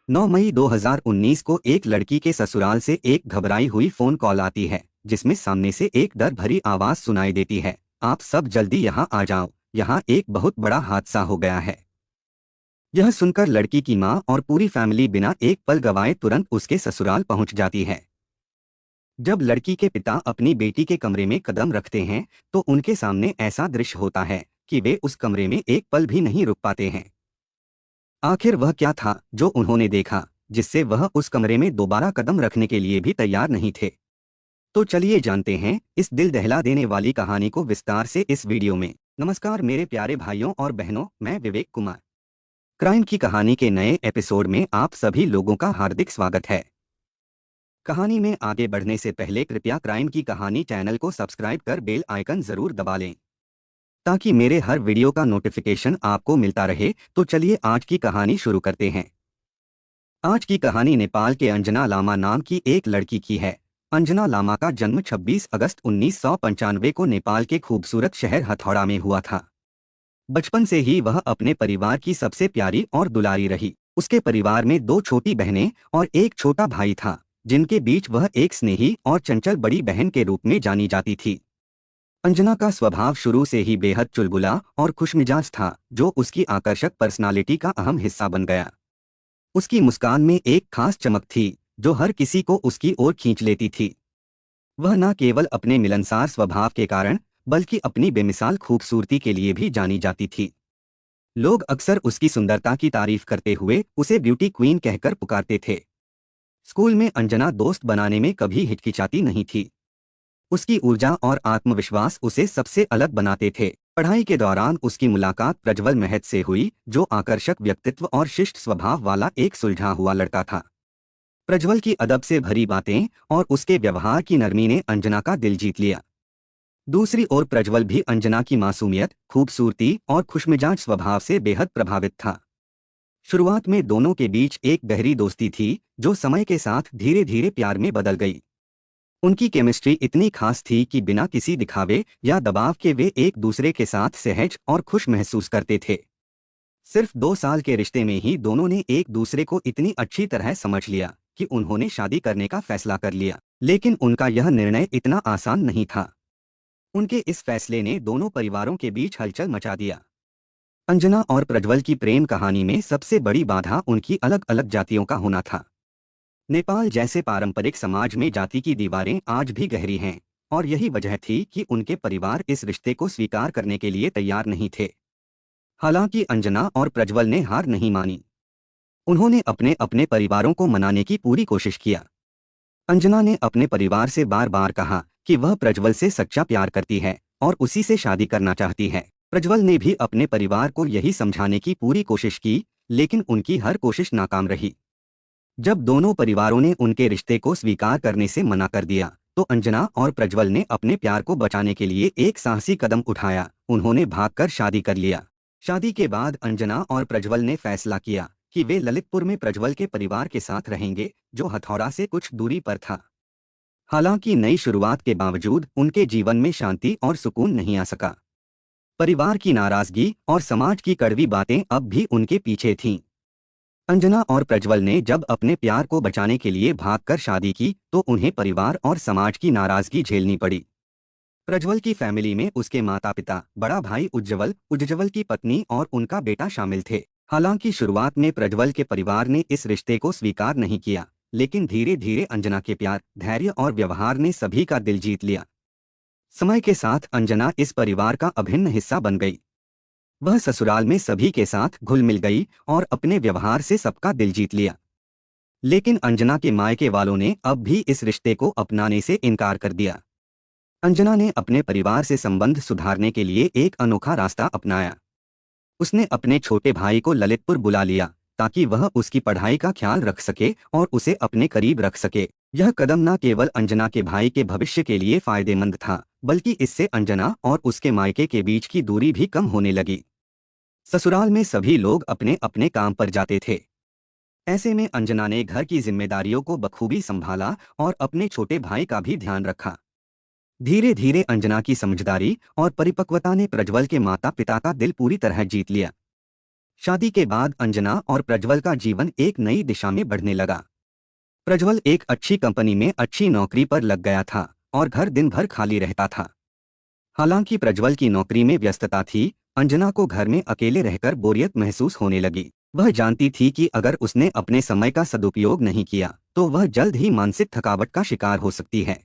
9 मई 2019 को एक लड़की के ससुराल से एक घबराई हुई फोन कॉल आती है, जिसमें सामने से एक डर भरी आवाज सुनाई देती है। आप सब जल्दी यहाँ आ जाओ, यहाँ एक बहुत बड़ा हादसा हो गया है। यह सुनकर लड़की की माँ और पूरी फैमिली बिना एक पल गवाए तुरंत उसके ससुराल पहुंच जाती है। जब लड़की के पिता अपनी बेटी के कमरे में कदम रखते हैं, तो उनके सामने ऐसा दृश्य होता है कि वे उस कमरे में एक पल भी नहीं रुक पाते हैं। आखिर वह क्या था जो उन्होंने देखा, जिससे वह उस कमरे में दोबारा कदम रखने के लिए भी तैयार नहीं थे। तो चलिए जानते हैं इस दिल दहला देने वाली कहानी को विस्तार से इस वीडियो में। नमस्कार मेरे प्यारे भाइयों और बहनों, मैं विवेक कुमार। क्राइम की कहानी के नए एपिसोड में आप सभी लोगों का हार्दिक स्वागत है। कहानी में आगे बढ़ने से पहले कृपया क्राइम की कहानी चैनल को सब्सक्राइब कर बेल आइकन जरूर दबा लें, ताकि मेरे हर वीडियो का नोटिफिकेशन आपको मिलता रहे। तो चलिए आज की कहानी शुरू करते हैं। आज की कहानी नेपाल के अंजना लामा नाम की एक लड़की की है। अंजना लामा का जन्म 26 अगस्त 1995 को नेपाल के खूबसूरत शहर हथौड़ा में हुआ था। बचपन से ही वह अपने परिवार की सबसे प्यारी और दुलारी रही। उसके परिवार में 2 छोटी बहनें और एक छोटा भाई था, जिनके बीच वह एक स्नेही और चंचल बड़ी बहन के रूप में जानी जाती थी। अंजना का स्वभाव शुरू से ही बेहद चुलबुला और खुशमिजाज था, जो उसकी आकर्षक पर्सनालिटी का अहम हिस्सा बन गया। उसकी मुस्कान में एक खास चमक थी, जो हर किसी को उसकी ओर खींच लेती थी। वह न केवल अपने मिलनसार स्वभाव के कारण, बल्कि अपनी बेमिसाल खूबसूरती के लिए भी जानी जाती थी। लोग अक्सर उसकी सुंदरता की तारीफ करते हुए उसे ब्यूटी क्वीन कहकर पुकारते थे। स्कूल में अंजना दोस्त बनाने में कभी हिचकिचाती नहीं थी। उसकी ऊर्जा और आत्मविश्वास उसे सबसे अलग बनाते थे। पढ़ाई के दौरान उसकी मुलाकात प्रज्वल महत से हुई, जो आकर्षक व्यक्तित्व और शिष्ट स्वभाव वाला एक सुलझा हुआ लड़का था। प्रज्वल की अदब से भरी बातें और उसके व्यवहार की नरमी ने अंजना का दिल जीत लिया। दूसरी ओर प्रज्वल भी अंजना की मासूमियत, खूबसूरती और खुशमिजाज स्वभाव से बेहद प्रभावित था। शुरुआत में दोनों के बीच एक गहरी दोस्ती थी, जो समय के साथ धीरे धीरे प्यार में बदल गई। उनकी केमिस्ट्री इतनी खास थी कि बिना किसी दिखावे या दबाव के वे एक दूसरे के साथ सहज और खुश महसूस करते थे। सिर्फ 2 साल के रिश्ते में ही दोनों ने एक दूसरे को इतनी अच्छी तरह समझ लिया कि उन्होंने शादी करने का फैसला कर लिया। लेकिन उनका यह निर्णय इतना आसान नहीं था। उनके इस फैसले ने दोनों परिवारों के बीच हलचल मचा दिया। अंजना और प्रज्वल की प्रेम कहानी में सबसे बड़ी बाधा उनकी अलग अलग जातियों का होना था। नेपाल जैसे पारंपरिक समाज में जाति की दीवारें आज भी गहरी हैं, और यही वजह थी कि उनके परिवार इस रिश्ते को स्वीकार करने के लिए तैयार नहीं थे। हालांकि अंजना और प्रज्वल ने हार नहीं मानी। उन्होंने अपने अपने परिवारों को मनाने की पूरी कोशिश किया। अंजना ने अपने परिवार से बार बार कहा कि वह प्रज्वल से सच्चा प्यार करती है और उसी से शादी करना चाहती है। प्रज्वल ने भी अपने परिवार को यही समझाने की पूरी कोशिश की, लेकिन उनकी हर कोशिश नाकाम रही। जब दोनों परिवारों ने उनके रिश्ते को स्वीकार करने से मना कर दिया, तो अंजना और प्रज्वल ने अपने प्यार को बचाने के लिए एक साहसी कदम उठाया। उन्होंने भागकर शादी कर लिया। शादी के बाद अंजना और प्रज्वल ने फैसला किया कि वे ललितपुर में प्रज्वल के परिवार के साथ रहेंगे, जो हथौड़ा से कुछ दूरी पर था। हालांकि नई शुरुआत के बावजूद उनके जीवन में शांति और सुकून नहीं आ सका। परिवार की नाराजगी और समाज की कड़वी बातें अब भी उनके पीछे थीं। अंजना और प्रज्वल ने जब अपने प्यार को बचाने के लिए भागकर शादी की, तो उन्हें परिवार और समाज की नाराजगी झेलनी पड़ी। प्रज्वल की फैमिली में उसके माता पिता, बड़ा भाई उज्ज्वल, उज्ज्वल की पत्नी और उनका बेटा शामिल थे। हालांकि शुरुआत में प्रज्वल के परिवार ने इस रिश्ते को स्वीकार नहीं किया, लेकिन धीरे धीरे अंजना के प्यार, धैर्य और व्यवहार ने सभी का दिल जीत लिया। समय के साथ अंजना इस परिवार का अभिन्न हिस्सा बन गई। वह ससुराल में सभी के साथ घुल मिल गई और अपने व्यवहार से सबका दिल जीत लिया। लेकिन अंजना के मायके वालों ने अब भी इस रिश्ते को अपनाने से इनकार कर दिया। अंजना ने अपने परिवार से संबंध सुधारने के लिए एक अनोखा रास्ता अपनाया। उसने अपने छोटे भाई को ललितपुर बुला लिया, ताकि वह उसकी पढ़ाई का ख्याल रख सके और उसे अपने करीब रख सके। यह कदम न केवल अंजना के भाई के भविष्य के लिए फायदेमंद था, बल्कि इससे अंजना और उसके मायके के बीच की दूरी भी कम होने लगी। ससुराल में सभी लोग अपने अपने काम पर जाते थे। ऐसे में अंजना ने घर की जिम्मेदारियों को बखूबी संभाला और अपने छोटे भाई का भी ध्यान रखा। धीरे धीरे अंजना की समझदारी और परिपक्वता ने प्रज्वल के माता पिता का दिल पूरी तरह जीत लिया। शादी के बाद अंजना और प्रज्वल का जीवन एक नई दिशा में बढ़ने लगा। प्रज्वल एक अच्छी कंपनी में अच्छी नौकरी पर लग गया था और घर दिन भर खाली रहता था। हालांकि प्रज्वल की नौकरी में व्यस्तता थी, अंजना को घर में अकेले रहकर बोरियत महसूस होने लगी। वह जानती थी कि अगर उसने अपने समय का सदुपयोग नहीं किया तो वह जल्द ही मानसिक थकावट का शिकार हो सकती है।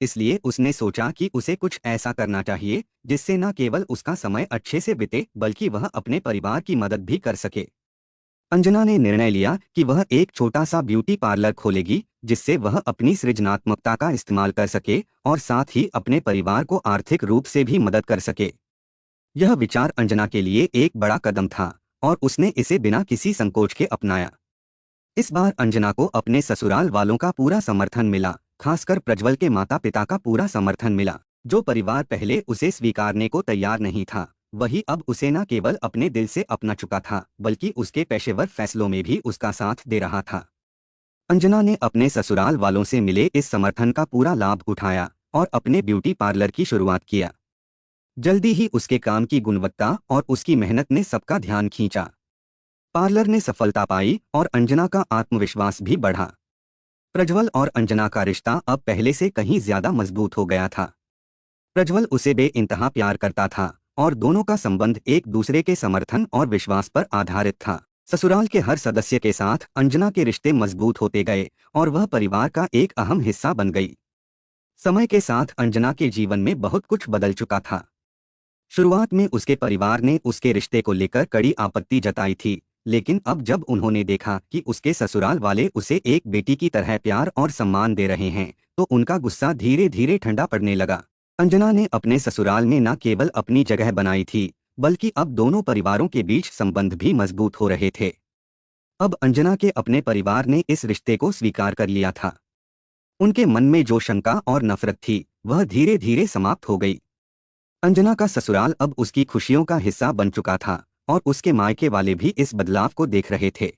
इसलिए उसने सोचा कि उसे कुछ ऐसा करना चाहिए जिससे न केवल उसका समय अच्छे से बीते बल्कि वह अपने परिवार की मदद भी कर सके। अंजना ने निर्णय लिया कि वह एक छोटा सा ब्यूटी पार्लर खोलेगी जिससे वह अपनी सृजनात्मकता का इस्तेमाल कर सके और साथ ही अपने परिवार को आर्थिक रूप से भी मदद कर सके। यह विचार अंजना के लिए एक बड़ा कदम था और उसने इसे बिना किसी संकोच के अपनाया। इस बार अंजना को अपने ससुराल वालों का पूरा समर्थन मिला, खासकर प्रज्वल के माता पिता का पूरा समर्थन मिला। जो परिवार पहले उसे स्वीकारने को तैयार नहीं था, वही अब उसे न केवल अपने दिल से अपना चुका था बल्कि उसके पेशेवर फैसलों में भी उसका साथ दे रहा था। अंजना ने अपने ससुराल वालों से मिले इस समर्थन का पूरा लाभ उठाया और अपने ब्यूटी पार्लर की शुरुआत किया। जल्दी ही उसके काम की गुणवत्ता और उसकी मेहनत ने सबका ध्यान खींचा। पार्लर ने सफलता पाई और अंजना का आत्मविश्वास भी बढ़ा। प्रज्वल और अंजना का रिश्ता अब पहले से कहीं ज्यादा मजबूत हो गया था। प्रज्वल उसे बेइंतहा प्यार करता था और दोनों का संबंध एक दूसरे के समर्थन और विश्वास पर आधारित था। ससुराल के हर सदस्य के साथ अंजना के रिश्ते मजबूत होते गए और वह परिवार का एक अहम हिस्सा बन गई। समय के साथ अंजना के जीवन में बहुत कुछ बदल चुका था। शुरुआत में उसके परिवार ने उसके रिश्ते को लेकर कड़ी आपत्ति जताई थी, लेकिन अब जब उन्होंने देखा कि उसके ससुराल वाले उसे एक बेटी की तरह प्यार और सम्मान दे रहे हैं, तो उनका गुस्सा धीरे धीरे ठंडा पड़ने लगा। अंजना ने अपने ससुराल में न केवल अपनी जगह बनाई थी, बल्कि अब दोनों परिवारों के बीच संबंध भी मजबूत हो रहे थे। अब अंजना के अपने परिवार ने इस रिश्ते को स्वीकार कर लिया था। उनके मन में जो शंका और नफरत थी, वह धीरे धीरे समाप्त हो गई। अंजना का ससुराल अब उसकी खुशियों का हिस्सा बन चुका था और उसके मायके वाले भी इस बदलाव को देख रहे थे।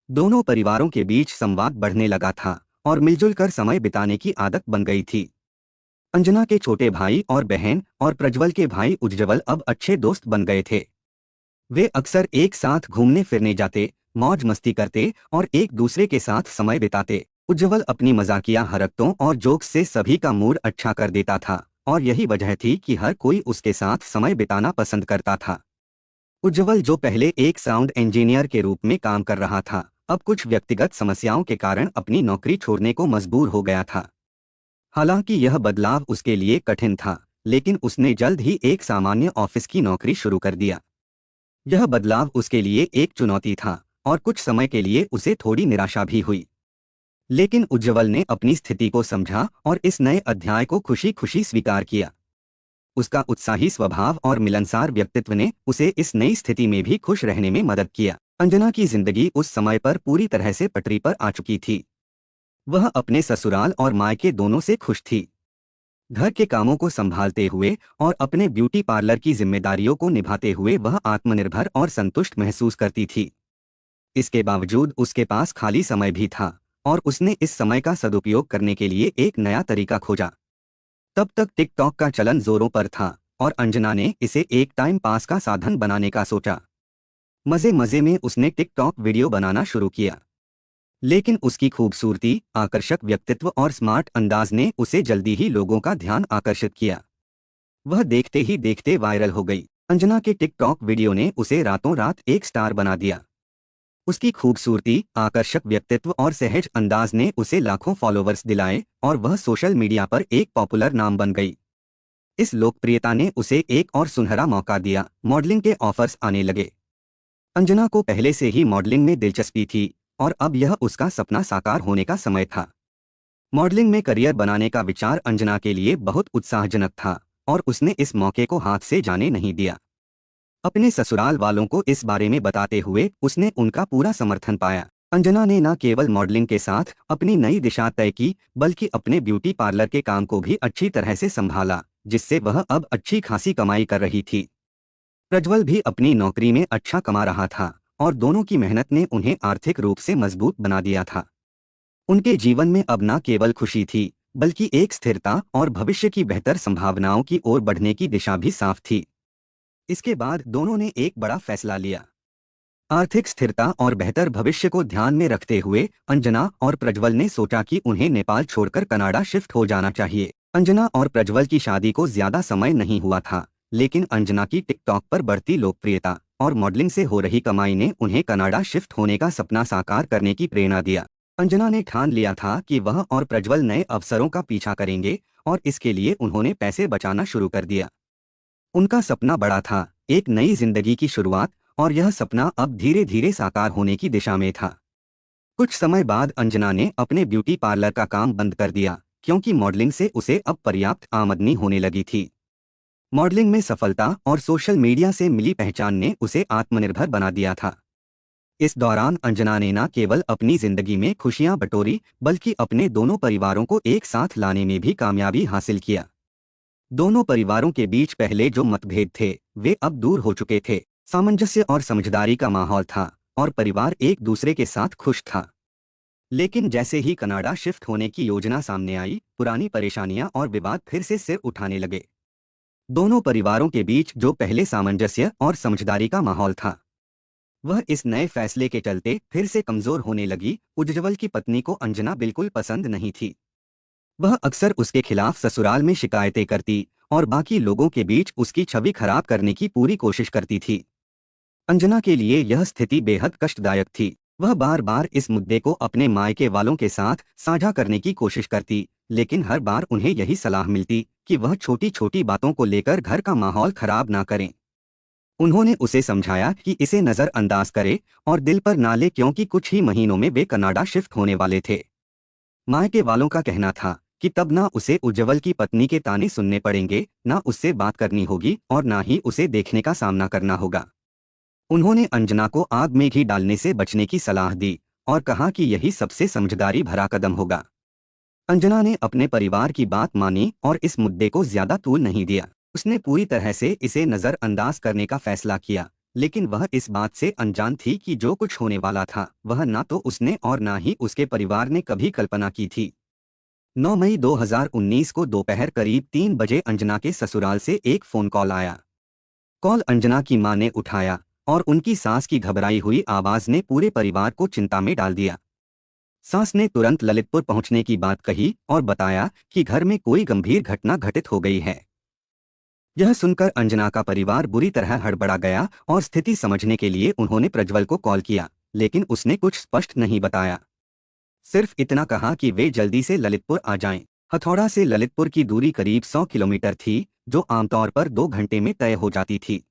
दोनों परिवारों के बीच संवाद बढ़ने लगा था और मिलजुल कर समय बिताने की आदत बन गई थी। अंजना के छोटे भाई और बहन और प्रज्वल के भाई उज्ज्वल अब अच्छे दोस्त बन गए थे। वे अक्सर एक साथ घूमने फिरने जाते, मौज मस्ती करते और एक दूसरे के साथ समय बिताते। उज्ज्वल अपनी मजाकिया हरकतों और जोक्स से सभी का मूड अच्छा कर देता था और यही वजह थी कि हर कोई उसके साथ समय बिताना पसंद करता था। उज्ज्वल, जो पहले एक साउंड इंजीनियर के रूप में काम कर रहा था, अब कुछ व्यक्तिगत समस्याओं के कारण अपनी नौकरी छोड़ने को मजबूर हो गया था। हालांकि यह बदलाव उसके लिए कठिन था, लेकिन उसने जल्द ही एक सामान्य ऑफिस की नौकरी शुरू कर दिया। यह बदलाव उसके लिए एक चुनौती था और कुछ समय के लिए उसे थोड़ी निराशा भी हुई। लेकिन उज्ज्वल ने अपनी स्थिति को समझा और इस नए अध्याय को खुशी खुशी स्वीकार किया। उसका उत्साही स्वभाव और मिलनसार व्यक्तित्व ने उसे इस नई स्थिति में भी खुश रहने में मदद किया। अंजना की जिंदगी उस समय पर पूरी तरह से पटरी पर आ चुकी थी। वह अपने ससुराल और मायके दोनों से खुश थी। घर के कामों को संभालते हुए और अपने ब्यूटी पार्लर की जिम्मेदारियों को निभाते हुए वह आत्मनिर्भर और संतुष्ट महसूस करती थी। इसके बावजूद उसके पास खाली समय भी था और उसने इस समय का सदुपयोग करने के लिए एक नया तरीका खोजा। तब तक टिकटॉक का चलन जोरों पर था और अंजना ने इसे एक टाइम पास का साधन बनाने का सोचा। मजे मजे में उसने टिकटॉक वीडियो बनाना शुरू किया, लेकिन उसकी खूबसूरती, आकर्षक व्यक्तित्व और स्मार्ट अंदाज ने उसे जल्दी ही लोगों का ध्यान आकर्षित किया। वह देखते ही देखते वायरल हो गई। अंजना के टिकटॉक वीडियो ने उसे रातों रात एक स्टार बना दिया। उसकी खूबसूरती, आकर्षक व्यक्तित्व और सहज अंदाज ने उसे लाखों फॉलोवर्स दिलाए और वह सोशल मीडिया पर एक पॉपुलर नाम बन गई। इस लोकप्रियता ने उसे एक और सुनहरा मौका दिया। मॉडलिंग के ऑफर्स आने लगे। अंजना को पहले से ही मॉडलिंग में दिलचस्पी थी और अब यह उसका सपना साकार होने का समय था। मॉडलिंग में करियर बनाने का विचार अंजना के लिए बहुत उत्साहजनक था और उसने इस मौके को हाथ से जाने नहीं दिया। अपने ससुराल वालों को इस बारे में बताते हुए उसने उनका पूरा समर्थन पाया। अंजना ने न केवल मॉडलिंग के साथ अपनी नई दिशा तय की, बल्कि अपने ब्यूटी पार्लर के काम को भी अच्छी तरह से संभाला, जिससे वह अब अच्छी खासी कमाई कर रही थी। प्रज्वल भी अपनी नौकरी में अच्छा कमा रहा था और दोनों की मेहनत ने उन्हें आर्थिक रूप से मजबूत बना दिया था। उनके जीवन में अब न केवल खुशी थी, बल्कि एक स्थिरता और भविष्य की बेहतर संभावनाओं की ओर बढ़ने की दिशा भी साफ थी। इसके बाद दोनों ने एक बड़ा फैसला लिया। आर्थिक स्थिरता और बेहतर भविष्य को ध्यान में रखते हुए अंजना और प्रज्वल ने सोचा कि उन्हें नेपाल छोड़कर कनाडा शिफ्ट हो जाना चाहिए। अंजना और प्रज्वल की शादी को ज्यादा समय नहीं हुआ था, लेकिन अंजना की टिकटॉक पर बढ़ती लोकप्रियता और मॉडलिंग से हो रही कमाई ने उन्हें कनाडा शिफ्ट होने का सपना साकार करने की प्रेरणा दिया। अंजना ने ठान लिया था कि वह और प्रज्वल नए अवसरों का पीछा करेंगे और इसके लिए उन्होंने पैसे बचाना शुरू कर दिया। उनका सपना बड़ा था, एक नई जिंदगी की शुरुआत, और यह सपना अब धीरे धीरे साकार होने की दिशा में था। कुछ समय बाद अंजना ने अपने ब्यूटी पार्लर का काम बंद कर दिया, क्योंकि मॉडलिंग से उसे अब पर्याप्त आमदनी होने लगी थी। मॉडलिंग में सफलता और सोशल मीडिया से मिली पहचान ने उसे आत्मनिर्भर बना दिया था। इस दौरान अंजना ने न केवल अपनी जिंदगी में खुशियां बटोरी, बल्कि अपने दोनों परिवारों को एक साथ लाने में भी कामयाबी हासिल किया। दोनों परिवारों के बीच पहले जो मतभेद थे वे अब दूर हो चुके थे। सामंजस्य और समझदारी का माहौल था और परिवार एक दूसरे के साथ खुश था। लेकिन जैसे ही कनाडा शिफ्ट होने की योजना सामने आई, पुरानी परेशानियां और विवाद फिर से सिर उठाने लगे। दोनों परिवारों के बीच जो पहले सामंजस्य और समझदारी का माहौल था, वह इस नए फैसले के चलते फिर से कमजोर होने लगी। उज्ज्वल की पत्नी को अंजना बिल्कुल पसंद नहीं थी। वह अक्सर उसके खिलाफ ससुराल में शिकायतें करती और बाकी लोगों के बीच उसकी छवि खराब करने की पूरी कोशिश करती थी। अंजना के लिए यह स्थिति बेहद कष्टदायक थी। वह बार बार इस मुद्दे को अपने मायके वालों के साथ साझा करने की कोशिश करती, लेकिन हर बार उन्हें यही सलाह मिलती कि वह छोटी छोटी बातों को लेकर घर का माहौल खराब ना करें। उन्होंने उसे समझाया कि इसे नज़रअंदाज करे और दिल पर ना ले, क्योंकि कुछ ही महीनों में वे कनाडा शिफ्ट होने वाले थे। मायके वालों का कहना था कि तब ना उसे उज्ज्वल की पत्नी के ताने सुनने पड़ेंगे, ना उससे बात करनी होगी और ना ही उसे देखने का सामना करना होगा। उन्होंने अंजना को आग में घी डालने से बचने की सलाह दी और कहा कि यही सबसे समझदारी भरा कदम होगा। अंजना ने अपने परिवार की बात मानी और इस मुद्दे को ज्यादा तूल नहीं दिया। उसने पूरी तरह से इसे नज़रअंदाज करने का फैसला किया, लेकिन वह इस बात से अनजान थी कि जो कुछ होने वाला था वह ना तो उसने और ना ही उसके परिवार ने कभी कल्पना की थी। 9 मई 2019 को दोपहर करीब 3 बजे अंजना के ससुराल से एक फोन कॉल आया। कॉल अंजना की मां ने उठाया और उनकी सास की घबराई हुई आवाज ने पूरे परिवार को चिंता में डाल दिया। सास ने तुरंत ललितपुर पहुंचने की बात कही और बताया कि घर में कोई गंभीर घटना घटित हो गई है। यह सुनकर अंजना का परिवार बुरी तरह हड़बड़ा गया और स्थिति समझने के लिए उन्होंने प्रज्वल को कॉल किया, लेकिन उसने कुछ स्पष्ट नहीं बताया। सिर्फ इतना कहा कि वे जल्दी से ललितपुर आ जाएं। हथौड़ा से ललितपुर की दूरी करीब 100 किलोमीटर थी, जो आमतौर पर 2 घंटे में तय हो जाती थी।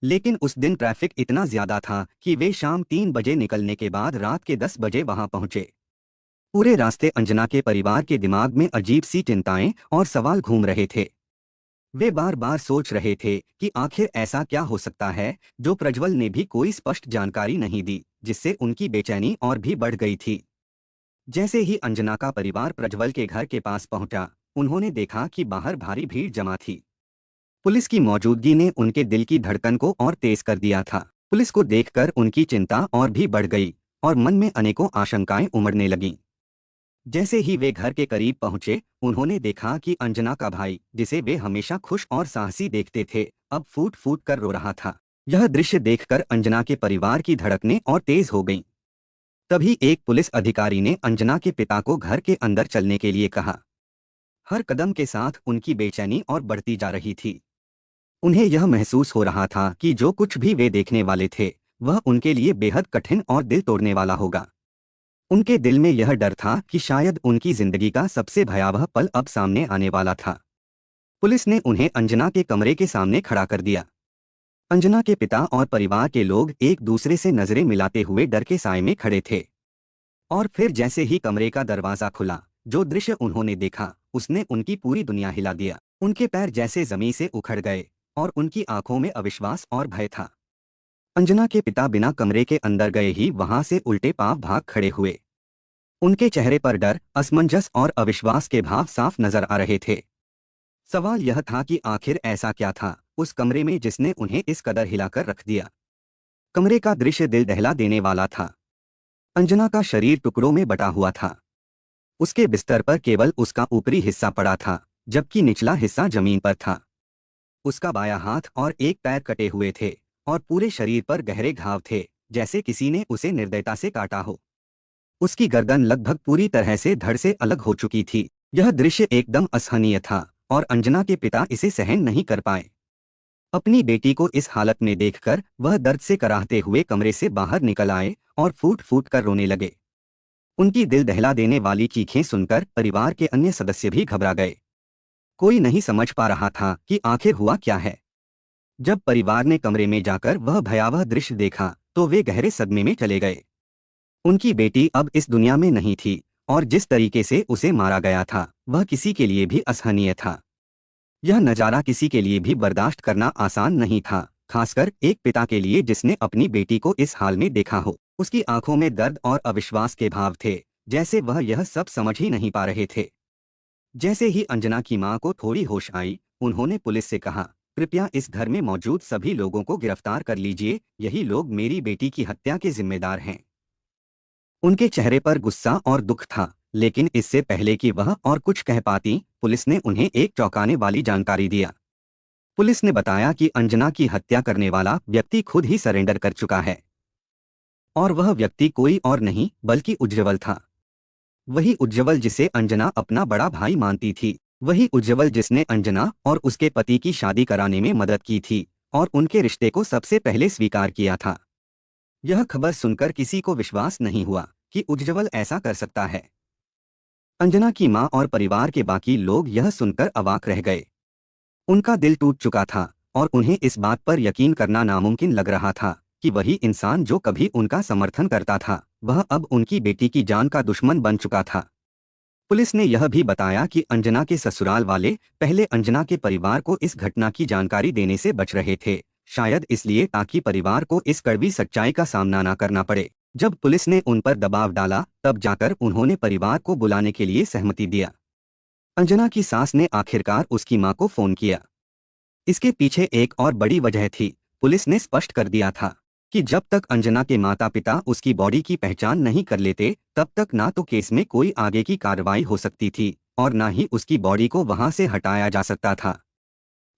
लेकिन उस दिन ट्रैफिक इतना ज्यादा था कि वे शाम 3 बजे निकलने के बाद रात के 10 बजे वहां पहुंचे। पूरे रास्ते अंजना के परिवार के दिमाग में अजीब सी चिंताएं और सवाल घूम रहे थे। वे बार बार सोच रहे थे कि आखिर ऐसा क्या हो सकता है जो प्रज्वल ने भी कोई स्पष्ट जानकारी नहीं दी, जिससे उनकी बेचैनी और भी बढ़ गई थी। जैसे ही अंजना का परिवार प्रज्वल के घर के पास पहुंचा, उन्होंने देखा कि बाहर भारी भीड़ जमा थी। पुलिस की मौजूदगी ने उनके दिल की धड़कन को और तेज कर दिया था। पुलिस को देखकर उनकी चिंता और भी बढ़ गई और मन में अनेकों आशंकाएं उमड़ने लगीं। जैसे ही वे घर के करीब पहुंचे, उन्होंने देखा कि अंजना का भाई, जिसे वे हमेशा खुश और साहसी देखते थे, अब फूट फूट कर रो रहा था। यह दृश्य देखकर अंजना के परिवार की धड़कनें और तेज हो गईं। तभी एक पुलिस अधिकारी ने अंजना के पिता को घर के अंदर चलने के लिए कहा। हर कदम के साथ उनकी बेचैनी और बढ़ती जा रही थी। उन्हें यह महसूस हो रहा था कि जो कुछ भी वे देखने वाले थे वह उनके लिए बेहद कठिन और दिल तोड़ने वाला होगा। उनके दिल में यह डर था कि शायद उनकी जिंदगी का सबसे भयावह पल अब सामने आने वाला था। पुलिस ने उन्हें अंजना के कमरे के सामने खड़ा कर दिया। अंजना के पिता और परिवार के लोग एक दूसरे से नजरें मिलाते हुए डर के साए में खड़े थे। और फिर जैसे ही कमरे का दरवाजा खुला, जो दृश्य उन्होंने देखा उसने उनकी पूरी दुनिया हिला दिया। उनके पैर जैसे जमीन से उखड़ गए और उनकी आंखों में अविश्वास और भय था। अंजना के पिता बिना कमरे के अंदर गए ही वहां से उल्टे पांव भाग खड़े हुए। उनके चेहरे पर डर, असमंजस और अविश्वास के भाव साफ नजर आ रहे थे। सवाल यह था कि आखिर ऐसा क्या था उस कमरे में जिसने उन्हें इस कदर हिलाकर रख दिया। कमरे का दृश्य दिल दहला देने वाला था। अंजना का शरीर टुकड़ों में बटा हुआ था। उसके बिस्तर पर केवल उसका ऊपरी हिस्सा पड़ा था, जबकि निचला हिस्सा जमीन पर था। उसका बायां हाथ और एक पैर कटे हुए थे और पूरे शरीर पर गहरे घाव थे, जैसे किसी ने उसे निर्दयता से काटा हो। उसकी गर्दन लगभग पूरी तरह से धड़ से अलग हो चुकी थी। यह दृश्य एकदम असहनीय था और अंजना के पिता इसे सहन नहीं कर पाए। अपनी बेटी को इस हालत में देखकर वह दर्द से कराहते हुए कमरे से बाहर निकल आए और फूट फूट कर रोने लगे। उनकी दिल दहला देने वाली चीखें सुनकर परिवार के अन्य सदस्य भी घबरा गए। कोई नहीं समझ पा रहा था कि आखिर हुआ क्या है। जब परिवार ने कमरे में जाकर वह भयावह दृश्य देखा तो वे गहरे सदमे में चले गए। उनकी बेटी अब इस दुनिया में नहीं थी और जिस तरीके से उसे मारा गया था वह किसी के लिए भी असहनीय था। यह नज़ारा किसी के लिए भी बर्दाश्त करना आसान नहीं था, खासकर एक पिता के लिए जिसने अपनी बेटी को इस हाल में देखा हो। उसकी आंखों में दर्द और अविश्वास के भाव थे, जैसे वह यह सब समझ ही नहीं पा रहे थे। जैसे ही अंजना की मां को थोड़ी होश आई, उन्होंने पुलिस से कहा, कृपया इस घर में मौजूद सभी लोगों को गिरफ्तार कर लीजिए, यही लोग मेरी बेटी की हत्या के जिम्मेदार हैं। उनके चेहरे पर गुस्सा और दुख था, लेकिन इससे पहले कि वह और कुछ कह पाती, पुलिस ने उन्हें एक चौंकाने वाली जानकारी दिया। पुलिस ने बताया कि अंजना की हत्या करने वाला व्यक्ति खुद ही सरेंडर कर चुका है और वह व्यक्ति कोई और नहीं बल्कि उज्ज्वल था। वही उज्ज्वल जिसे अंजना अपना बड़ा भाई मानती थी, वही उज्ज्वल जिसने अंजना और उसके पति की शादी कराने में मदद की थी और उनके रिश्ते को सबसे पहले स्वीकार किया था। यह खबर सुनकर किसी को विश्वास नहीं हुआ कि उज्ज्वल ऐसा कर सकता है। अंजना की मां और परिवार के बाकी लोग यह सुनकर अवाक रह गए। उनका दिल टूट चुका था और उन्हें इस बात पर यकीन करना नामुमकिन लग रहा था कि वही इंसान जो कभी उनका समर्थन करता था, वह अब उनकी बेटी की जान का दुश्मन बन चुका था। पुलिस ने यह भी बताया कि अंजना के ससुराल वाले पहले अंजना के परिवार को इस घटना की जानकारी देने से बच रहे थे, शायद इसलिए ताकि परिवार को इस कड़वी सच्चाई का सामना न करना पड़े। जब पुलिस ने उन पर दबाव डाला, तब जाकर उन्होंने परिवार को बुलाने के लिए सहमति दिया। अंजना की सास ने आखिरकार उसकी मां को फोन किया। इसके पीछे एक और बड़ी वजह थी। पुलिस ने स्पष्ट कर दिया था कि जब तक अंजना के माता पिता उसकी बॉडी की पहचान नहीं कर लेते, तब तक ना तो केस में कोई आगे की कार्रवाई हो सकती थी और ना ही उसकी बॉडी को वहां से हटाया जा सकता था।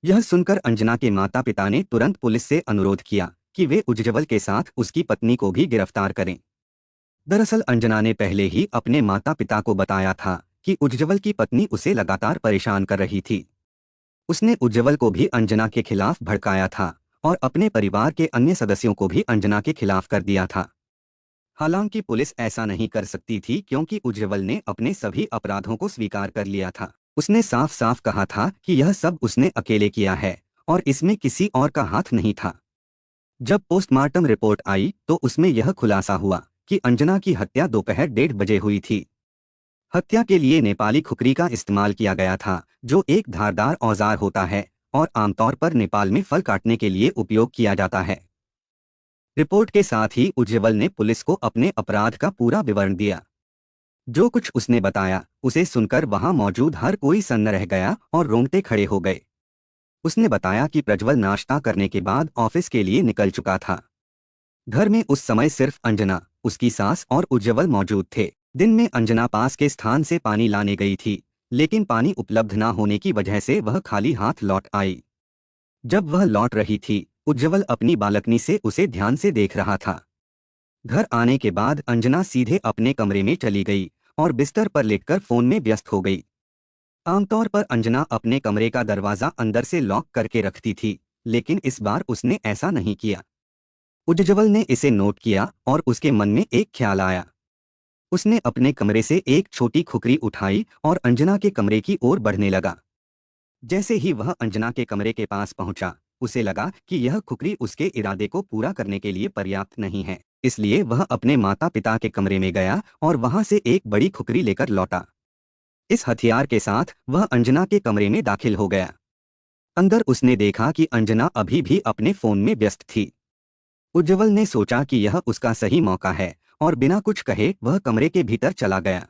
यह सुनकर अंजना के माता पिता ने तुरंत पुलिस से अनुरोध किया कि वे उज्ज्वल के साथ उसकी पत्नी को भी गिरफ्तार करें। दरअसल अंजना ने पहले ही अपने माता पिता को बताया था कि उज्ज्वल की पत्नी उसे लगातार परेशान कर रही थी। उसने उज्ज्वल को भी अंजना के खिलाफ भड़काया था और अपने परिवार के अन्य सदस्यों को भी अंजना के खिलाफ कर दिया था। हालांकि पुलिस ऐसा नहीं कर सकती थी क्योंकि उज्ज्वल ने अपने सभी अपराधों को स्वीकार कर लिया था। उसने साफ साफ कहा था कि यह सब उसने अकेले किया है और इसमें किसी और का हाथ नहीं था। जब पोस्टमार्टम रिपोर्ट आई तो उसमें यह खुलासा हुआ कि अंजना की हत्या दोपहर 1:30 बजे हुई थी। हत्या के लिए नेपाली खुकरी का इस्तेमाल किया गया था, जो एक धारदार औजार होता है और आमतौर पर नेपाल में फल काटने के लिए उपयोग किया जाता है। रिपोर्ट के साथ ही उज्ज्वल ने पुलिस को अपने अपराध का पूरा विवरण दिया। जो कुछ उसने बताया, उसे सुनकर वहां मौजूद हर कोई सन्न रह गया और रोंगटे खड़े हो गए। उसने बताया कि प्रज्वल नाश्ता करने के बाद ऑफिस के लिए निकल चुका था। घर में उस समय सिर्फ अंजना, उसकी सास और उज्ज्वल मौजूद थे। दिन में अंजना पास के स्थान से पानी लाने गई थी, लेकिन पानी उपलब्ध न होने की वजह से वह खाली हाथ लौट आई। जब वह लौट रही थी, उज्ज्वल अपनी बालकनी से उसे ध्यान से देख रहा था। घर आने के बाद अंजना सीधे अपने कमरे में चली गई और बिस्तर पर लेटकर फोन में व्यस्त हो गई। आमतौर पर अंजना अपने कमरे का दरवाजा अंदर से लॉक करके रखती थी, लेकिन इस बार उसने ऐसा नहीं किया। उज्ज्वल ने इसे नोट किया और उसके मन में एक ख्याल आया। उसने अपने कमरे से एक छोटी खुकरी उठाई और अंजना के कमरे की ओर बढ़ने लगा। जैसे ही वह अंजना के कमरे के पास पहुंचा, उसे लगा कि यह खुकरी उसके इरादे को पूरा करने के लिए पर्याप्त नहीं है, इसलिए वह अपने माता पिता के कमरे में गया और वहां से एक बड़ी खुकरी लेकर लौटा। इस हथियार के साथ वह अंजना के कमरे में दाखिल हो गया। अंदर उसने देखा कि अंजना अभी भी अपने फोन में व्यस्त थी। उज्ज्वल ने सोचा कि यह उसका सही मौका है और बिना कुछ कहे वह कमरे के भीतर चला गया।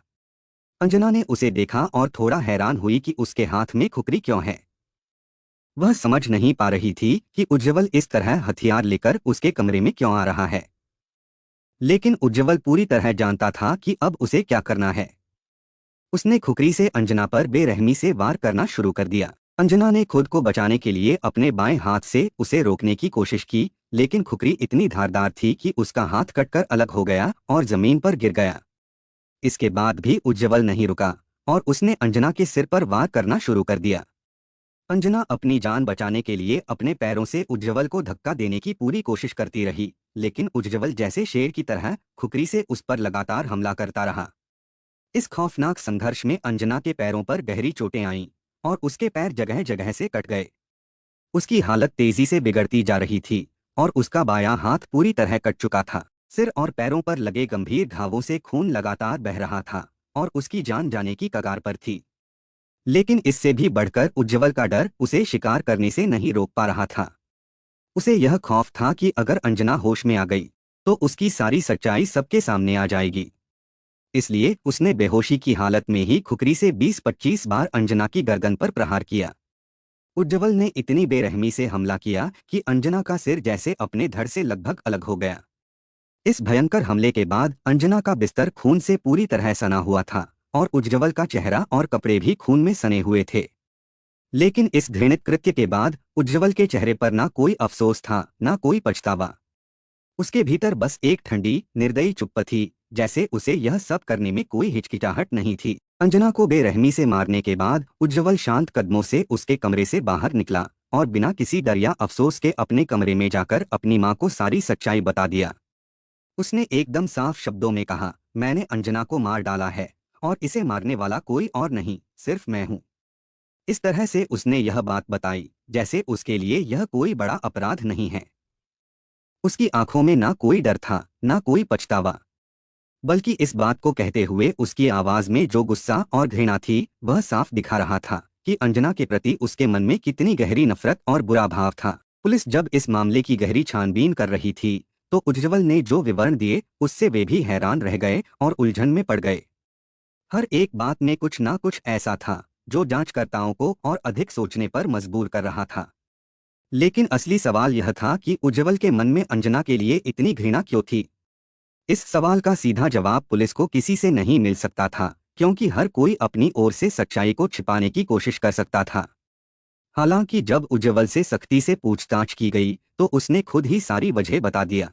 अंजना ने उसे देखा और थोड़ा हैरान हुई कि उसके हाथ में खुकरी क्यों है। वह समझ नहीं पा रही थी कि उज्ज्वल इस तरह हथियार लेकर उसके कमरे में क्यों आ रहा है। लेकिन उज्ज्वल पूरी तरह जानता था कि अब उसे क्या करना है। उसने खुकरी से अंजना पर बेरहमी से वार करना शुरू कर दिया। अंजना ने खुद को बचाने के लिए अपने बाएं हाथ से उसे रोकने की कोशिश की, लेकिन खुकरी इतनी धारदार थी कि उसका हाथ कटकर अलग हो गया और जमीन पर गिर गया। इसके बाद भी उज्ज्वल नहीं रुका और उसने अंजना के सिर पर वार करना शुरू कर दिया। अंजना अपनी जान बचाने के लिए अपने पैरों से उज्ज्वल को धक्का देने की पूरी कोशिश करती रही, लेकिन उज्ज्वल जैसे शेर की तरह खुकरी से उस पर लगातार हमला करता रहा। इस खौफनाक संघर्ष में अंजना के पैरों पर गहरी चोटें आईं और उसके पैर जगह जगह से कट गए। उसकी हालत तेजी से बिगड़ती जा रही थी और उसका बायां हाथ पूरी तरह कट चुका था। सिर और पैरों पर लगे गंभीर घावों से खून लगातार बह रहा था और उसकी जान जाने की कगार पर थी। लेकिन इससे भी बढ़कर उज्ज्वल का डर उसे शिकार करने से नहीं रोक पा रहा था। उसे यह खौफ था कि अगर अंजना होश में आ गई तो उसकी सारी सच्चाई सबके सामने आ जाएगी। इसलिए उसने बेहोशी की हालत में ही खुकरी से 20-25 बार अंजना की गर्दन पर प्रहार किया। उज्ज्वल ने इतनी बेरहमी से हमला किया कि अंजना का सिर जैसे अपने धड़ से लगभग अलग हो गया। इस भयंकर हमले के बाद अंजना का बिस्तर खून से पूरी तरह सना हुआ था और उज्ज्वल का चेहरा और कपड़े भी खून में सने हुए थे। लेकिन इस घृणित कृत्य के बाद उज्ज्वल के चेहरे पर ना कोई अफसोस था, ना कोई पछतावा। उसके भीतर बस एक ठंडी निर्दयी चुप्पी थी, जैसे उसे यह सब करने में कोई हिचकिचाहट नहीं थी। अंजना को बेरहमी से मारने के बाद उज्ज्वल शांत कदमों से उसके कमरे से बाहर निकला और बिना किसी डर या अफसोस के अपने कमरे में जाकर अपनी माँ को सारी सच्चाई बता दिया। उसने एकदम साफ शब्दों में कहा, मैंने अंजना को मार डाला है और इसे मारने वाला कोई और नहीं, सिर्फ मैं हूँ। इस तरह से उसने यह बात बताई जैसे उसके लिए यह कोई बड़ा अपराध नहीं है। उसकी आंखों में ना कोई डर था, ना कोई पछतावा, बल्कि इस बात को कहते हुए उसकी आवाज में जो गुस्सा और घृणा थी वह साफ दिखा रहा था कि अंजना के प्रति उसके मन में कितनी गहरी नफरत और बुरा भाव था। पुलिस जब इस मामले की गहरी छानबीन कर रही थी तो उज्ज्वल ने जो विवरण दिए उससे वे भी हैरान रह गए और उलझन में पड़ गए। हर एक बात में कुछ ना कुछ ऐसा था जो जांचकर्ताओं को और अधिक सोचने पर मजबूर कर रहा था। लेकिन असली सवाल यह था कि उज्ज्वल के मन में अंजना के लिए इतनी घृणा क्यों थी। इस सवाल का सीधा जवाब पुलिस को किसी से नहीं मिल सकता था, क्योंकि हर कोई अपनी ओर से सच्चाई को छिपाने की कोशिश कर सकता था। हालांकि जब उज्ज्वल से सख्ती से पूछताछ की गई तो उसने खुद ही सारी वजह बता दिया।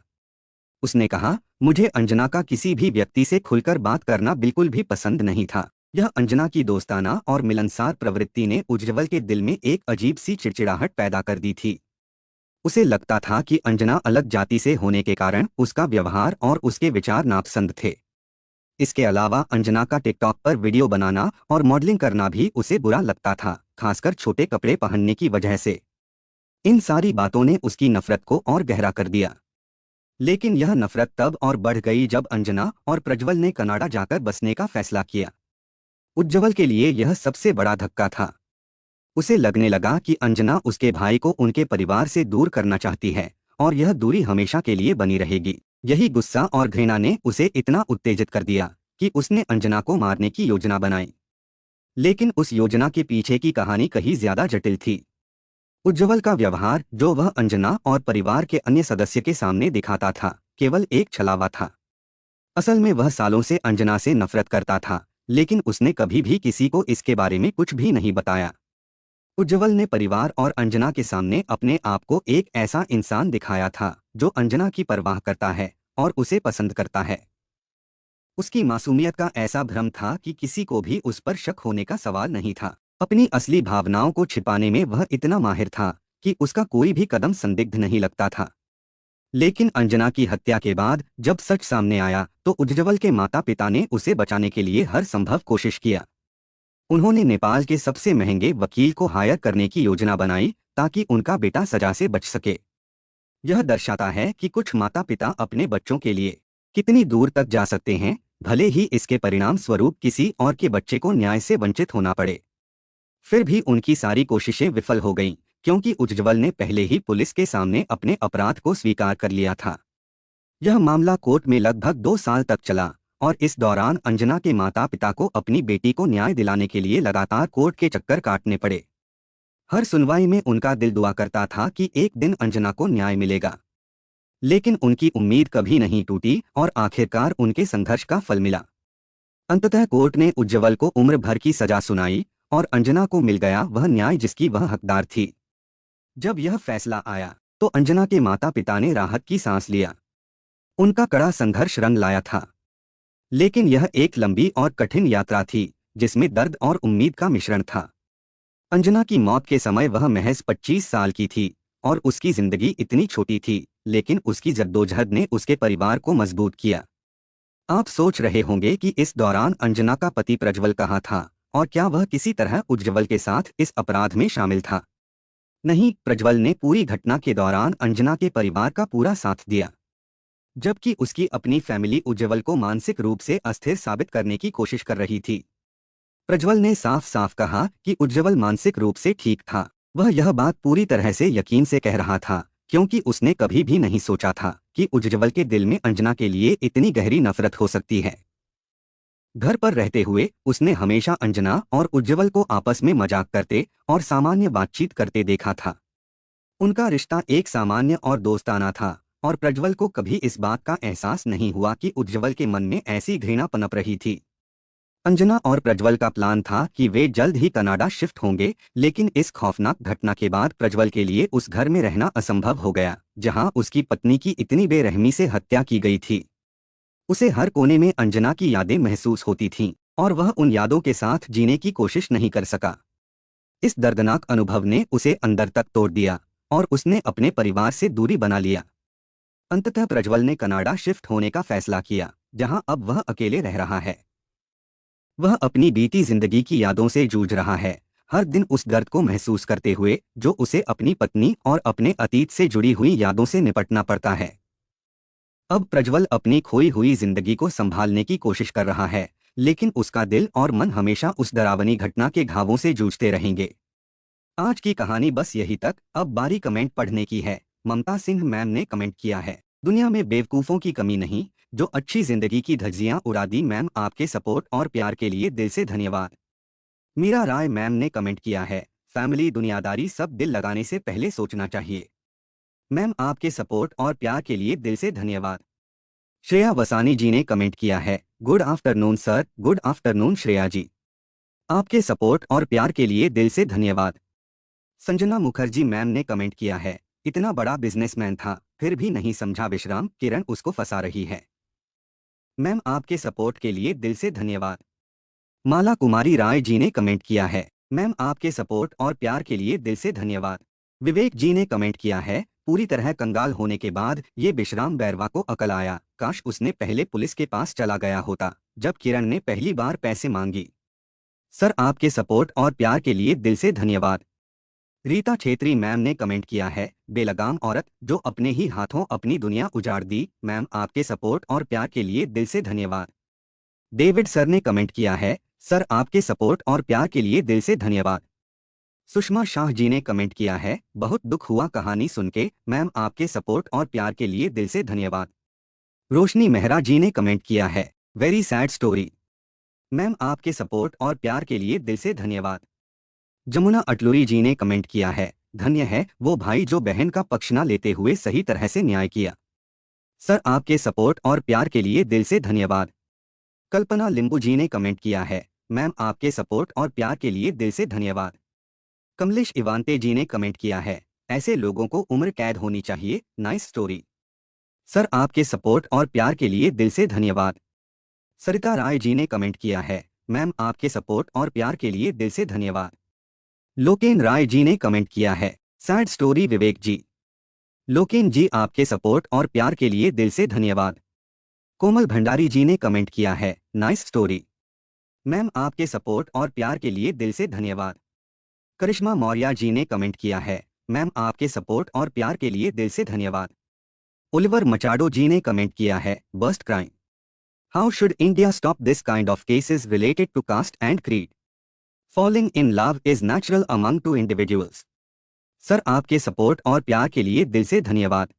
उसने कहा, मुझे अंजना का किसी भी व्यक्ति से खुलकर बात करना बिल्कुल भी पसंद नहीं था। यह अंजना की दोस्ताना और मिलनसार प्रवृत्ति ने उज्ज्वल के दिल में एक अजीब सी चिड़चिड़ाहट पैदा कर दी थी। उसे लगता था कि अंजना अलग जाति से होने के कारण उसका व्यवहार और उसके विचार नापसंद थे। इसके अलावा अंजना का टिकटॉक पर वीडियो बनाना और मॉडलिंग करना भी उसे बुरा लगता था, खासकर छोटे कपड़े पहनने की वजह से। इन सारी बातों ने उसकी नफरत को और गहरा कर दिया। लेकिन यह नफरत तब और बढ़ गई जब अंजना और प्रज्वल ने कनाडा जाकर बसने का फैसला किया। उज्ज्वल के लिए यह सबसे बड़ा धक्का था। उसे लगने लगा कि अंजना उसके भाई को उनके परिवार से दूर करना चाहती है और यह दूरी हमेशा के लिए बनी रहेगी। यही गुस्सा और घृणा ने उसे इतना उत्तेजित कर दिया कि उसने अंजना को मारने की योजना बनाई। लेकिन उस योजना के पीछे की कहानी कहीं ज्यादा जटिल थी। उज्ज्वल का व्यवहार जो वह अंजना और परिवार के अन्य सदस्य के सामने दिखाता था केवल एक छलावा था। असल में वह सालों से अंजना से नफरत करता था, लेकिन उसने कभी भी किसी को इसके बारे में कुछ भी नहीं बताया। उज्ज्वल ने परिवार और अंजना के सामने अपने आप को एक ऐसा इंसान दिखाया था जो अंजना की परवाह करता है और उसे पसंद करता है। उसकी मासूमियत का ऐसा भ्रम था कि किसी को भी उस पर शक होने का सवाल नहीं था। अपनी असली भावनाओं को छिपाने में वह इतना माहिर था कि उसका कोई भी कदम संदिग्ध नहीं लगता था। लेकिन अंजना की हत्या के बाद जब सच सामने आया तो उज्ज्वल के माता पिता ने उसे बचाने के लिए हर संभव कोशिश किया। उन्होंने नेपाल के सबसे महंगे वकील को हायर करने की योजना बनाई ताकि उनका बेटा सजा से बच सके। यह दर्शाता है कि कुछ माता पिता अपने बच्चों के लिए कितनी दूर तक जा सकते हैं, भले ही इसके परिणाम स्वरूप किसी और के बच्चे को न्याय से वंचित होना पड़े। फिर भी उनकी सारी कोशिशें विफल हो गईं, क्योंकि उज्ज्वल ने पहले ही पुलिस के सामने अपने अपराध को स्वीकार कर लिया था। यह मामला कोर्ट में लगभग 2 साल तक चला और इस दौरान अंजना के माता पिता को अपनी बेटी को न्याय दिलाने के लिए लगातार कोर्ट के चक्कर काटने पड़े। हर सुनवाई में उनका दिल दुआ करता था कि एक दिन अंजना को न्याय मिलेगा। लेकिन उनकी उम्मीद कभी नहीं टूटी और आखिरकार उनके संघर्ष का फल मिला। अंततः कोर्ट ने उज्ज्वल को उम्र भर की सजा सुनाई और अंजना को मिल गया वह न्याय जिसकी वह हकदार थी। जब यह फैसला आया तो अंजना के माता पिता ने राहत की सांस लिया। उनका कड़ा संघर्ष रंग लाया था, लेकिन यह एक लंबी और कठिन यात्रा थी जिसमें दर्द और उम्मीद का मिश्रण था। अंजना की मौत के समय वह महज 25 साल की थी और उसकी जिंदगी इतनी छोटी थी, लेकिन उसकी जद्दोजहद ने उसके परिवार को मजबूत किया। आप सोच रहे होंगे कि इस दौरान अंजना का पति प्रज्वल कहाँ था और क्या वह किसी तरह उज्ज्वल के साथ इस अपराध में शामिल था। नहीं, प्रज्वल ने पूरी घटना के दौरान अंजना के परिवार का पूरा साथ दिया, जबकि उसकी अपनी फैमिली उज्ज्वल को मानसिक रूप से अस्थिर साबित करने की कोशिश कर रही थी। प्रज्वल ने साफ साफ कहा कि उज्ज्वल मानसिक रूप से ठीक था। वह यह बात पूरी तरह से यकीन से कह रहा था, क्योंकि उसने कभी भी नहीं सोचा था कि उज्ज्वल के दिल में अंजना के लिए इतनी गहरी नफरत हो सकती है। घर पर रहते हुए उसने हमेशा अंजना और उज्ज्वल को आपस में मजाक करते और सामान्य बातचीत करते देखा था। उनका रिश्ता एक सामान्य और दोस्ताना था और प्रज्वल को कभी इस बात का एहसास नहीं हुआ कि उज्ज्वल के मन में ऐसी घृणा पनप रही थी। अंजना और प्रज्वल का प्लान था कि वे जल्द ही कनाडा शिफ्ट होंगे, लेकिन इस खौफनाक घटना के बाद प्रज्वल के लिए उस घर में रहना असंभव हो गया जहां उसकी पत्नी की इतनी बेरहमी से हत्या की गई थी। उसे हर कोने में अंजना की यादें महसूस होती थीं और वह उन यादों के साथ जीने की कोशिश नहीं कर सका। इस दर्दनाक अनुभव ने उसे अंदर तक तोड़ दिया और उसने अपने परिवार से दूरी बना लिया। अंततः प्रज्वल ने कनाडा शिफ्ट होने का फैसला किया, जहां अब वह अकेले रह रहा है। वह अपनी बीती जिंदगी की यादों से जूझ रहा है, हर दिन उस दर्द को महसूस करते हुए जो उसे अपनी पत्नी और अपने अतीत से जुड़ी हुई यादों से निपटना पड़ता है। अब प्रज्वल अपनी खोई हुई जिंदगी को संभालने की कोशिश कर रहा है, लेकिन उसका दिल और मन हमेशा उस डरावनी घटना के घावों से जूझते रहेंगे। आज की कहानी बस यही तक। अब बारी कमेंट पढ़ने की है। ममता सिंह मैम ने कमेंट किया है, दुनिया में बेवकूफ़ों की कमी नहीं जो अच्छी जिंदगी की धज्जियां उड़ा दी। मैम आपके सपोर्ट और प्यार के लिए दिल से धन्यवाद। मीरा राय मैम ने कमेंट किया है, फैमिली दुनियादारी सब दिल लगाने से पहले सोचना चाहिए। मैम आपके सपोर्ट और प्यार के लिए दिल से धन्यवाद। श्रेया वसानी जी ने कमेंट किया है, good afternoon sir. Good afternoon Shreya ji, आपके सपोर्ट और प्यार के लिए दिल से धन्यवाद। संजना मुखर्जी मैम ने कमेंट किया है, इतना बड़ा बिजनेसमैन था फिर भी नहीं समझा विश्राम किरण उसको फंसा रही है। मैम आपके सपोर्ट के लिए दिल से धन्यवाद। माला कुमारी राय जी ने कमेंट किया है, मैम आपके सपोर्ट और प्यार के लिए दिल से धन्यवाद। विवेक जी ने कमेंट किया है, पूरी तरह कंगाल होने के बाद ये विश्राम बैरवा को अकल आया, काश उसने पहले पुलिस के पास चला गया होता जब किरण ने पहली बार पैसे मांगी। सर आपके सपोर्ट और प्यार के लिए दिल से धन्यवाद। रीता छेत्री मैम ने कमेंट किया है, बेलगाम औरत जो अपने ही हाथों अपनी दुनिया उजाड़ दी। मैम आपके सपोर्ट और प्यार के लिए दिल से धन्यवाद। डेविड सर ने कमेंट किया है, सर आपके सपोर्ट और प्यार के लिए दिल से धन्यवाद। सुषमा शाह जी ने कमेंट किया है, बहुत दुख हुआ कहानी सुन के। मैम आपके सपोर्ट और प्यार के लिए दिल से धन्यवाद। रोशनी मेहरा जी ने कमेंट किया है, वेरी सैड स्टोरी। मैम आपके सपोर्ट और प्यार के लिए दिल से धन्यवाद। जमुना अटलूरी जी ने कमेंट किया है, धन्य है वो भाई जो बहन का पक्ष न लेते हुए सही तरह से न्याय किया। सर आपके सपोर्ट और प्यार के लिए दिल से धन्यवाद। कल्पना लिंबू जी ने कमेंट किया है, मैम आपके सपोर्ट और प्यार के लिए दिल से धन्यवाद। कमलेश इवांते जी ने कमेंट किया है, ऐसे लोगों को उम्र कैद होनी चाहिए, नाइस स्टोरी। सर आपके सपोर्ट और प्यार के लिए दिल से धन्यवाद। सरिता राय जी ने कमेंट किया है, मैम आपके सपोर्ट और प्यार के लिए दिल से धन्यवाद। लोकेन राय जी ने कमेंट किया है, सैड स्टोरी विवेक जी। लोकेन जी आपके सपोर्ट और प्यार के लिए दिल से धन्यवाद। कोमल भंडारी जी ने कमेंट किया है, नाइस स्टोरी। मैम आपके सपोर्ट और प्यार के लिए दिल से धन्यवाद। करिश्मा मौर्य जी ने कमेंट किया है, मैम आपके सपोर्ट और प्यार के लिए दिल से धन्यवाद। ओलिवर मचाडो जी ने कमेंट किया है, worst crime, how should India stop this kind of cases related to caste and creed. Falling in love is natural among two individuals. Sir आपके सपोर्ट और प्यार के लिए दिल से धन्यवाद।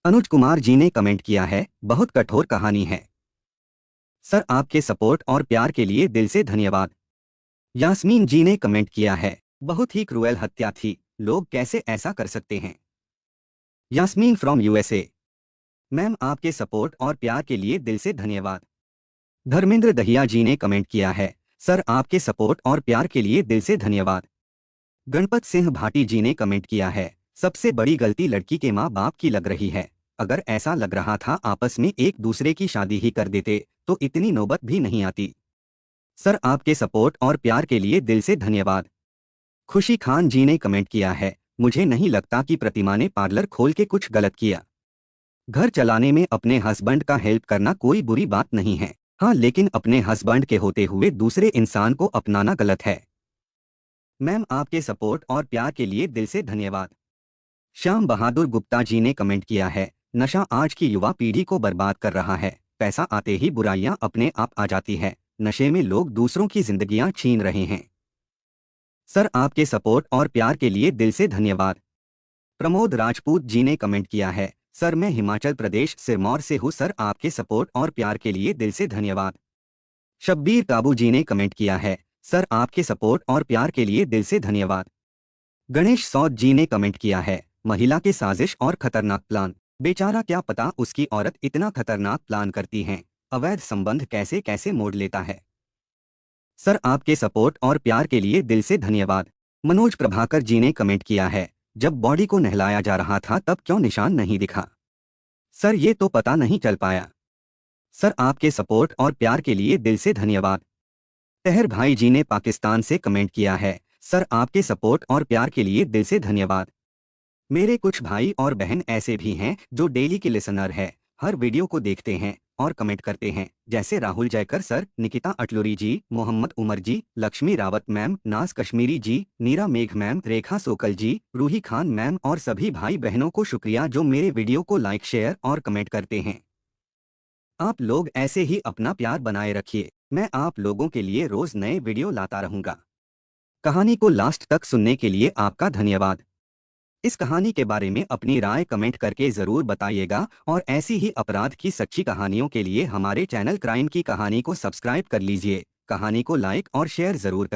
अनुज कुमार जी ने कमेंट किया है, बहुत कठोर कहानी है। सर आपके सपोर्ट और प्यार के लिए दिल से धन्यवाद। यास्मीन जी ने कमेंट किया है, बहुत ही क्रूएल हत्या थी, लोग कैसे ऐसा कर सकते हैं। यास्मीन फ्रॉम यूएसए, मैम आपके सपोर्ट और प्यार के लिए दिल से धन्यवाद। धर्मेंद्र दहिया जी ने कमेंट किया है, सर आपके सपोर्ट और प्यार के लिए दिल से धन्यवाद। गणपत सिंह भाटी जी ने कमेंट किया है, सबसे बड़ी गलती लड़की के माँ बाप की लग रही है। अगर ऐसा लग रहा था आपस में एक दूसरे की शादी ही कर देते तो इतनी नौबत भी नहीं आती। सर आपके सपोर्ट और प्यार के लिए दिल से धन्यवाद। खुशी खान जी ने कमेंट किया है, मुझे नहीं लगता कि प्रतिमा ने पार्लर खोल के कुछ गलत किया। घर चलाने में अपने हस्बैंड का हेल्प करना कोई बुरी बात नहीं है, हाँ, लेकिन अपने हस्बैंड के होते हुए दूसरे इंसान को अपनाना गलत है। मैम आपके सपोर्ट और प्यार के लिए दिल से धन्यवाद। श्याम बहादुर गुप्ता जी ने कमेंट किया है, नशा आज की युवा पीढ़ी को बर्बाद कर रहा है। पैसा आते ही बुराइयां अपने आप आ जाती है। नशे में लोग दूसरों की जिंदगियां छीन रहे हैं। सर आपके सपोर्ट और प्यार के लिए दिल से धन्यवाद। प्रमोद राजपूत जी ने कमेंट किया है, सर मैं हिमाचल प्रदेश सिरमौर से हूँ। सर आपके सपोर्ट और प्यार के लिए दिल से धन्यवाद। शब्बीर काबू जी ने कमेंट किया है, सर आपके सपोर्ट और प्यार के लिए दिल से धन्यवाद। गणेश सौद जी ने कमेंट किया है, महिला के साजिश और खतरनाक प्लान। बेचारा क्या पता उसकी औरत इतना खतरनाक प्लान करती हैं, अवैध संबंध कैसे कैसे मोड़ लेता है। सर आपके सपोर्ट और प्यार के लिए दिल से धन्यवाद। मनोज प्रभाकर जी ने कमेंट किया है, जब बॉडी को नहलाया जा रहा था तब क्यों निशान नहीं दिखा। सर ये तो पता नहीं चल पाया। सर आपके सपोर्ट और प्यार के लिए दिल से धन्यवाद। तहर भाई जी ने पाकिस्तान से कमेंट किया है, सर आपके सपोर्ट और प्यार के लिए दिल से धन्यवाद। मेरे कुछ भाई और बहन ऐसे भी हैं जो डेली के लिसनर है, हर वीडियो को देखते हैं और कमेंट करते हैं, जैसे राहुल जयकर सर, निकिता अटलूरी जी, मोहम्मद उमर जी, लक्ष्मी रावत मैम, नाज कश्मीरी जी, नीरा मेघ मैम, रेखा सोकल जी, रूही खान मैम और सभी भाई बहनों को शुक्रिया जो मेरे वीडियो को लाइक शेयर और कमेंट करते हैं। आप लोग ऐसे ही अपना प्यार बनाए रखिए। मैं आप लोगों के लिए रोज नए वीडियो लाता रहूंगा। कहानी को लास्ट तक सुनने के लिए आपका धन्यवाद। इस कहानी के बारे में अपनी राय कमेंट करके ज़रूर बताइएगा और ऐसी ही अपराध की सच्ची कहानियों के लिए हमारे चैनल क्राइम की कहानी को सब्सक्राइब कर लीजिए। कहानी को लाइक और शेयर ज़रूर करें।